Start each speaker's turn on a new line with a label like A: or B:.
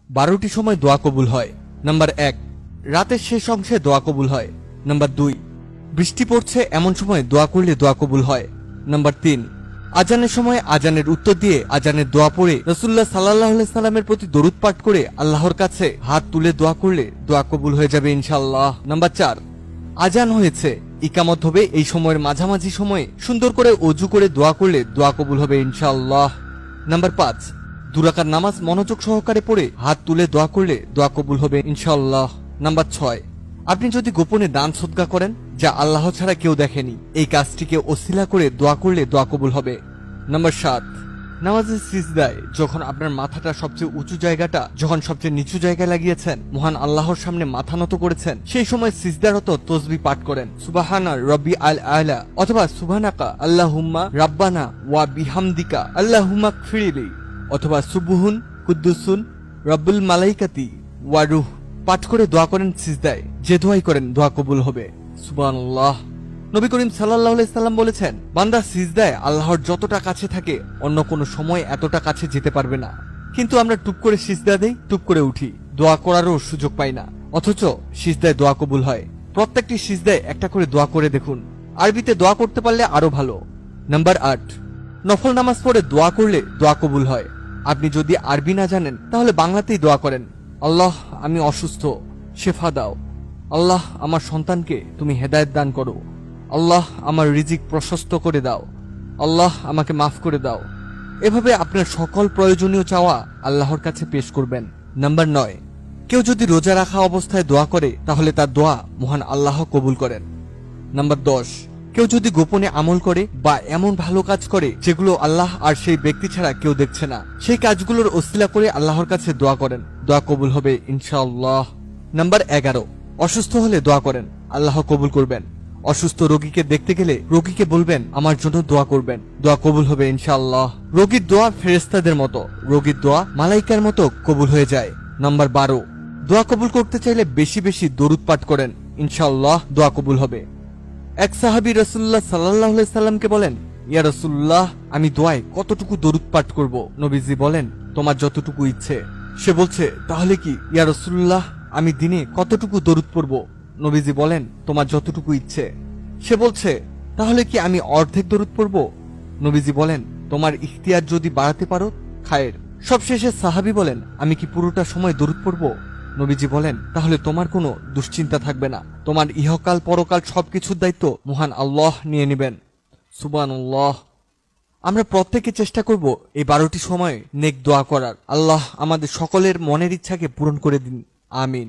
A: 12টি সময় দোয়া কবুল হয়। নাম্বার 1, রাতের শেষ অংশে দোয়া কবুল হয়। নাম্বার 2, বৃষ্টি পড়ছে এমন সময় দোয়া করলে দোয়া কবুল হয়। নাম্বার 3, আজানের সময় আজানের উত্তর দিয়ে আজানের দোয়া পড়ে রাসূলুল্লাহ সাল্লাল্লাহু আলাইহি সাল্লামের প্রতি দরুদ পাঠ করে আল্লাহর কাছে হাত তুলে দোয়া করলে দোয়া কবুল হয়ে যাবে ইনশাআল্লাহ। নাম্বার 4, আজান হয়েছে, ইকামত হবে, এই সময়ের মাঝামাঝি সময়ে সুন্দর করে ওযু করে দোয়া করলে দোয়া কবুল হবে ইনশাআল্লাহ। নাম্বার 5, 2 রাকাত নামাজ মনোযোগ সহকারে পড়ে হাত তুলে দোয়া করলে দোয়া কবুল হবে ইনশাআল্লাহ। নাম্বার 6, আপনি যদি গোপনে দান সদকা করেন যা আল্লাহ ছাড়া কেউ দেখেনি, এই কাজটিকে ওসিলা করে দোয়া করলে দোয়া কবুল হবে। নাম্বার 7, নামাজের সিজদায় যখন আপনার মাথাটা সবচেয়ে উঁচু জায়গাটা যখন সবচেয়ে নিচু জায়গায় লাগিয়েছেন, মহান আল্লাহর সামনে মাথা নত করেছেন, সেই সময় সিজদারত তসবিহ পাঠ করেন সুবহানা রব্বি আল আলা অথবা সুবহানাকা আল্লাহুম্মা রাব্বানা ওয়া বিহামদিকা আল্লাহুম্মা গফিরলি অথবা সুবহুন কুদ্দুসুন রব্বুল মালাইকাতি ওয়া রূহ পাঠ করে দোয়া করেন সিজদায়, যে দোয়াই করেন দোয়া কবুল হবে। সুবহানাল্লাহ। নবী করিম সাল্লাল্লাহু আলাইহি সাল্লাম বলেছেন, বান্দা সিজদায় আল্লাহর যতটা কাছে থাকে অন্য কোনো সময় এতটা কাছে যেতে পারবে না। কিন্তু আমরা টুপ করে সিজদা দেই, টুপ করে উঠি, দোয়া করারও সুযোগ পাই না, অথচ সিজদায় দোয়া কবুল হয়। প্রত্যেকটি সিজদায় একটা করে দোয়া করে দেখুন, আরবিতে দোয়া করতে পারলে আরো ভালো। নাম্বার 8, নফল নামাজ পড়ে দোয়া করলে দোয়া কবুল হয়। আপনি যদি আরবি না জানেন তাহলে বাংলাতেই দোয়া করেন। আল্লাহ, আমি অসুস্থ, শেফা দাও। আল্লাহ, আমার সন্তানকে তুমি হেদায়েত দান করো। আল্লাহ, আমার রিজিক প্রশস্ত করে দাও। আল্লাহ, আমাকে মাফ করে দাও। এভাবে আপনার সকল প্রয়োজনীয় চাওয়া আল্লাহর কাছে পেশ করবেন। নাম্বার 9, কেউ যদি রোজা রাখা অবস্থায় দোয়া করে তাহলে তার দোয়া মহান আল্লাহ কবুল করেন। নাম্বার 10, কেউ যদি গোপনে আমল করে বা এমন ভালো কাজ করে যেগুলো আল্লাহ আর সেই ব্যক্তি ছাড়া কেউ দেখছে না, সেই কাজগুলোর ওসিলা করে আল্লাহর কাছে দোয়া করেন, দোয়া কবুল হবে ইনশাআল্লাহ। নাম্বার 11, অসুস্থ হলে দোয়া করেন, আল্লাহ কবুল করবেন। অসুস্থ রোগীকে দেখতে গেলে রোগীকে বলবেন আমার জন্য দোয়া করবেন, দোয়া কবুল হবে ইনশাআল্লাহ। রোগীর দোয়া ফেরেশতাদের মতো, রোগীর দোয়া মালাইকার মতো কবুল হয়ে যায়। নাম্বার 12, দোয়া কবুল করতে চাইলে বেশি বেশি দরুদ পাঠ করেন, ইনশাআল্লাহ দোয়া কবুল হবে। এক সাহাবী রাসূলুল্লাহ সাল্লাল্লাহু আলাইহি সাল্লামকে বলেন, ইয়া রাসূলুল্লাহ, আমি দোয়ায় কতটুকু দরুদ পাঠ করব? নবীজি বলেন, তোমার যতটুকু ইচ্ছে। সে বলছে, তাহলে কি ইয়া রাসূলুল্লাহ, আমি দিনে কতটুকু দরুদ পড়ব? নবীজি বলেন, তোমার যতটুকু ইচ্ছে। সে বলছে, তাহলে কি আমি অর্ধেক দরুদ পড়ব? নবীজি বলেন, তোমার ইখতিয়ার যদি বাড়াতে পারো খায়ের। সবশেষে সাহাবী বলেন, আমি কি পুরোটা সময় দরুদ পড়ব? নবীজি বলেন, তাহলে তোমার কোনো দুশ্চিন্তা থাকবে না, তোমার ইহকাল পরকাল সবকিছুর দায়িত্ব মহান আল্লাহ নিয়ে নেবেন। সুবহানাল্লাহ। আমরা প্রত্যেকে চেষ্টা করব এই 12টি সময় নেক দোয়া করার। আল্লাহ আমাদের সকলের মনের ইচ্ছাকে পূরণ করে দিন, আমিন।